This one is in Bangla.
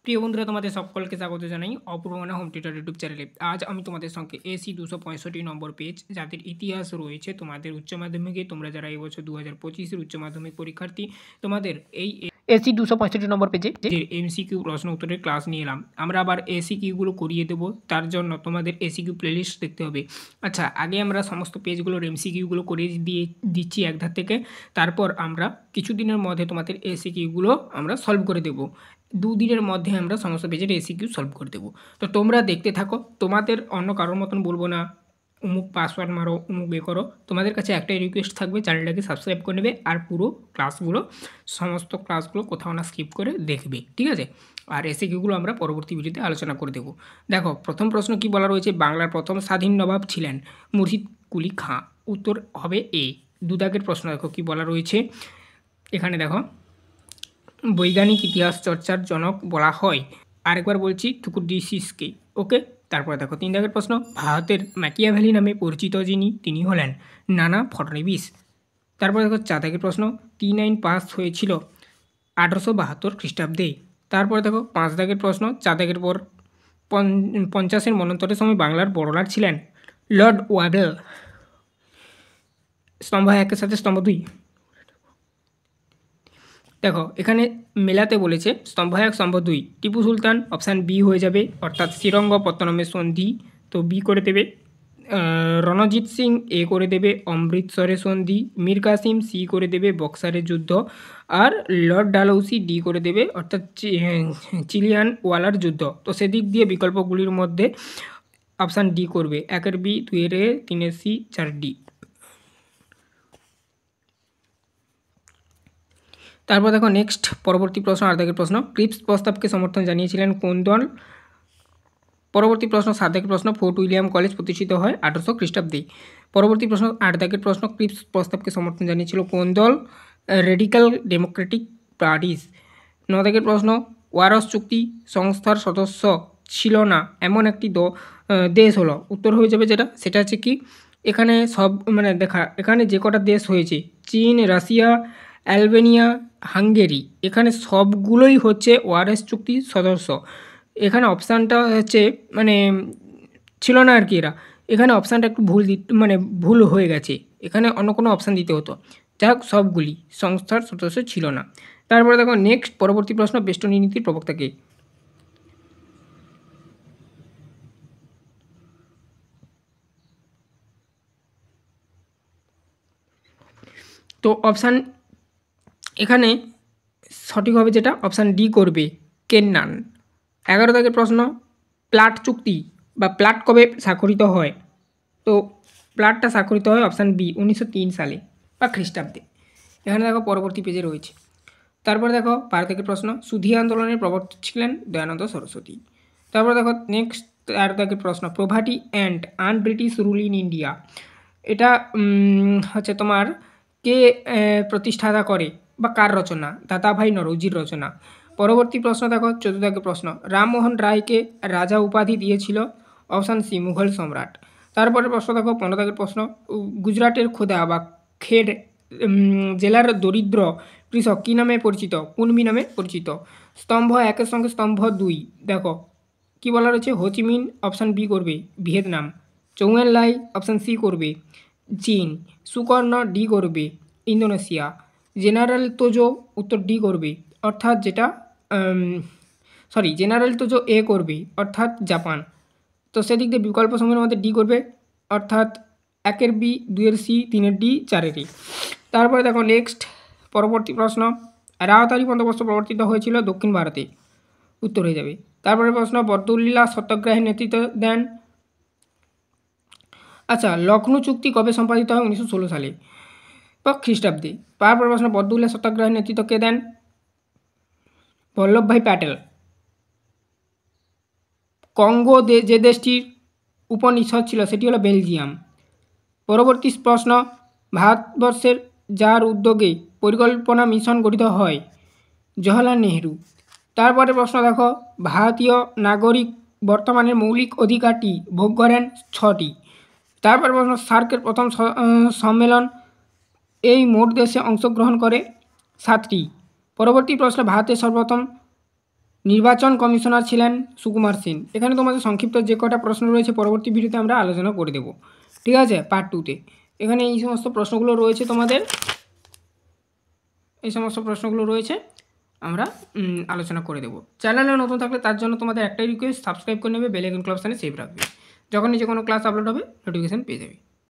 প্রিয় বন্ধুরা, তোমাদের সকলকে স্বাগত জানাই অপূর্বনা হোম টিউটর ইউটিউব চ্যানেলে। আজ আমি তোমাদের সঙ্গে এসি 265 নম্বর পেজ, যাদের ইতিহাস রয়েছে তোমাদের উচ্চ মাধ্যমিকে, তোমরা যারা এবছর 2025-এর উচ্চ মাধ্যমিক পরীক্ষার্থী, তোমাদের এই এসি 265 নম্বর পেজে যে এমসিকিউ প্রশ্ন উত্তরের ক্লাস নিয়ে এলাম। আমরা আবার এসিকিউগুলো করিয়ে দেবো, তার জন্য তোমাদের এসিকিউ প্লেলিস্ট দেখতে হবে। আচ্ছা, আগে আমরা সমস্ত পেজগুলোর এমসিকিউগুলো করে দিচ্ছি একধার থেকে, তারপর আমরা কিছুদিনের মধ্যে তোমাদের এসিকিউগুলো আমরা সলভ করে দেবো। দুদিনের মধ্যে আমরা সমস্ত পেজের এসিকিউ সলভ করে দেবো। তো তোমরা দেখতে থাকো, তোমাদের অন্য কারোর মতন বলবো না অমুক পাসওয়ার্ড মারো অমুক করো। তোমাদের কাছে একটাই রিকোয়েস্ট থাকবে, চ্যানেলটাকে সাবস্ক্রাইব করে নেবে আর পুরো ক্লাসগুলো, সমস্ত ক্লাসগুলো কোথাও না স্কিপ করে দেখবে, ঠিক আছে? আর এসিকিউগুলো আমরা পরবর্তী ভিডিওতে আলোচনা করে দেবো। দেখো, প্রথম প্রশ্ন কি বলা রয়েছে, বাংলার প্রথম স্বাধীন নবাব ছিলেন মুর্শিদ কুলি খাঁ। উত্তর হবে এ। দুদাগের প্রশ্ন দেখো কি বলা রয়েছে, এখানে দেখো, বৈজ্ঞানিক ইতিহাস চর্চার জনক বলা হয়, আরেকবার বলছি, থুকুডিসিসকে। ওকে, তারপরে দেখো 3 দাগের প্রশ্ন, ভারতের ম্যাকিয়াভেলি নামে পরিচিত যিনি, তিনি হলেন নানা ফডনবিস। তারপরে দেখো 4 দাগের প্রশ্ন, 3 আইন পাস হয়েছিল 1872 খ্রিস্টাব্দে। তারপরে দেখো 5 দাগের প্রশ্ন, 4 দাগের পর 50-এর মন্বন্তরের সময় বাংলার বড়লাট ছিলেন লর্ড ওয়াবেল। স্তম্ভ 1-এর সাথে স্তম্ভ 2 দেখো, এখানে মেলাতে বলেছে স্তম্ভ 1 স্তম্ভ 2 টিপু সুলতান, অপশান বি হয়ে যাবে, অর্থাৎ শ্রীরঙ্গপত্তনমের সন্ধি, তো বি করে দেবে। রণজিৎ সিং এ করে দেবে, অমৃতসরের সন্ধি। মীর কাসিম সি করে দেবে, বক্সারের যুদ্ধ। আর লর্ড ডালহৌসি ডি করে দেবে, অর্থাৎ চিলিয়ান ওয়ালার যুদ্ধ। তো সেদিক দিয়ে বিকল্পগুলির মধ্যে অপশান ডি করবে, 1-এর বি, 2-এর এ, 3-এর সি, 4 ডি। তারপর দেখো নেক্সট পরবর্তী প্রশ্ন, 8 দাগের প্রশ্ন, ক্রিপস প্রস্তাবকে সমর্থন জানিয়েছিলেন কোন দল? পরবর্তী প্রশ্ন 7 দাগের প্রশ্ন, ফোর্ট উইলিয়াম কলেজ প্রতিষ্ঠিত হয় 1800 খ্রিস্টাব্দে। পরবর্তী প্রশ্ন 8 দাগের প্রশ্ন, ক্রিপস প্রস্তাবকে সমর্থন জানিয়েছিল কোন দল? Radical Democratic parties. 9 দাগের প্রশ্ন, ওয়ারস চুক্তি সংস্থার সদস্য ছিল না এমন একটি দেশ হলো। উত্তর হয়ে যাবে যেটা, সেটা হচ্ছে কি, এখানে সব এখানে যে কটা দেশ হয়েছে, চীন, রাশিয়া, অ্যালবেনিয়া, হাঙ্গেরি, এখানে সবগুলোই হচ্ছে ওয়ারস চুক্তির সদস্য। এখানে অপশানটা হচ্ছে ছিল না আর কি, এখানে অপশানটা একটু ভুল হয়ে গেছে, এখানে অন্য কোনো অপশান দিতে হতো। যাই হোক, সবগুলি সংস্থার সদস্য ছিল না। তারপরে দেখো নেক্সট পরবর্তী প্রশ্ন, বেষ্টনী নীতির প্রবক্তাকে? তো অপশান এখানে সঠিক হবে যেটা, অপশান ডি করবে, কেন্নান। 11 দাগের প্রশ্ন, প্লাট চুক্তি বা প্লাট কবে স্বাক্ষরিত হয়? তো প্লাটটা স্বাক্ষরিত হয় অপশান বি, 1903 সালে বা খ্রিস্টাব্দে। এখানে দেখো পরবর্তী পেজে রয়েছে। তারপরে দেখো 12 দাগের প্রশ্ন, সুধী আন্দোলনের প্রবর্তক ছিলেন দয়ানন্দ সরস্বতী। তারপর দেখো নেক্সট 13 দাগের প্রশ্ন, poverty and An British rule in India. এটা হচ্ছে তোমার কে প্রতিষ্ঠাতা করে বা কার রচনা? দাদাভাই নরৌজির রচনা। পরবর্তী প্রশ্ন দেখো 14 দাগের প্রশ্ন, রামমোহন রায়কে রাজা উপাধি দিয়েছিল? অপশান সি, মুঘল সম্রাট। তারপরে প্রশ্ন দেখো 15 দাগের প্রশ্ন, গুজরাটের খোদা বা খেড জেলার দরিদ্র কৃষক কী নামে পরিচিত? কুনমি নামে পরিচিত। স্তম্ভ 1-এর সঙ্গে স্তম্ভ 2 দেখো কি বলা রয়েছে, হোচিমিন, অপশান বি করবে, ভিয়েতনাম। চৌয়েন লাই, অপশান সি করবে, চীন। সুকর্ণ, ডি করবে, ইন্দোনেশিয়া। জেনারেল তোজো, উত্তর ডি করবে, অর্থাৎ যেটা জেনারেল তোজো এ করবে, অর্থাৎ জাপান। তো সেদিক দিয়ে বিকল্প সময়ের মধ্যে ডি করবে, অর্থাৎ 1-এর বি, 2-এর সি, 3-এর ডি, 4-এর ই। তারপরে দেখো নেক্সট পরবর্তী প্রশ্ন, রাওতারি বন্দোবস্ত প্রবর্তিত হয়েছিল দক্ষিণ ভারতে। উত্তর হয়ে যাবে। তারপরে প্রশ্ন, বরদৌলিল্লা সত্যাগ্রহের নেতৃত্ব দেন? আচ্ছা, লখনৌ চুক্তি কবে সম্পাদিত হয়? 1916 সালে বা খ্রিস্টাব্দে। তারপরে প্রশ্ন, বরদৌলিল্লা সত্যাগ্রহের নেতৃত্ব কে দেন? বল্লভভাই প্যাটেল। কঙ্গো যে দেশটির উপনিষদ ছিল সেটি হলো বেলজিয়াম। পরবর্তী প্রশ্ন, ভারতবর্ষের যার উদ্যোগে পরিকল্পনা মিশন গঠিত হয়? জওহরলাল নেহেরু। তারপরে প্রশ্ন দেখো, ভারতীয় নাগরিক বর্তমানে মৌলিক অধিকারটি ভোগ করেন 6টি। তারপরে প্রশ্ন, সার্কের প্রথম সম্মেলন এই মোট দেশে অংশগ্রহণ করে 7টি। পরবর্তী প্রশ্ন, ভারতের সর্বপ্রথম নির্বাচন কমিশনার ছিলেন সুকুমার সেন। এখানে তোমাদের সংক্ষিপ্ত যে কটা প্রশ্ন রয়েছে পরবর্তী ভিডিওতে আমরা আলোচনা করে দেবো, ঠিক আছে, পার্ট 2-তে। এখানে এই সমস্ত প্রশ্নগুলো রয়েছে তোমাদের, এই সমস্ত প্রশ্নগুলো রয়েছে, আমরা আলোচনা করে দেবো। চ্যানেলে নতুন থাকলে তার জন্য তোমাদের একটাই রিকোয়েস্ট, সাবস্ক্রাইব করে নেবে, বেল আইকন ক্লাব সেভ রাখবে। যখনই যে কোনো ক্লাস আপলোড হবে নোটিফিকেশান পেয়ে যাবে।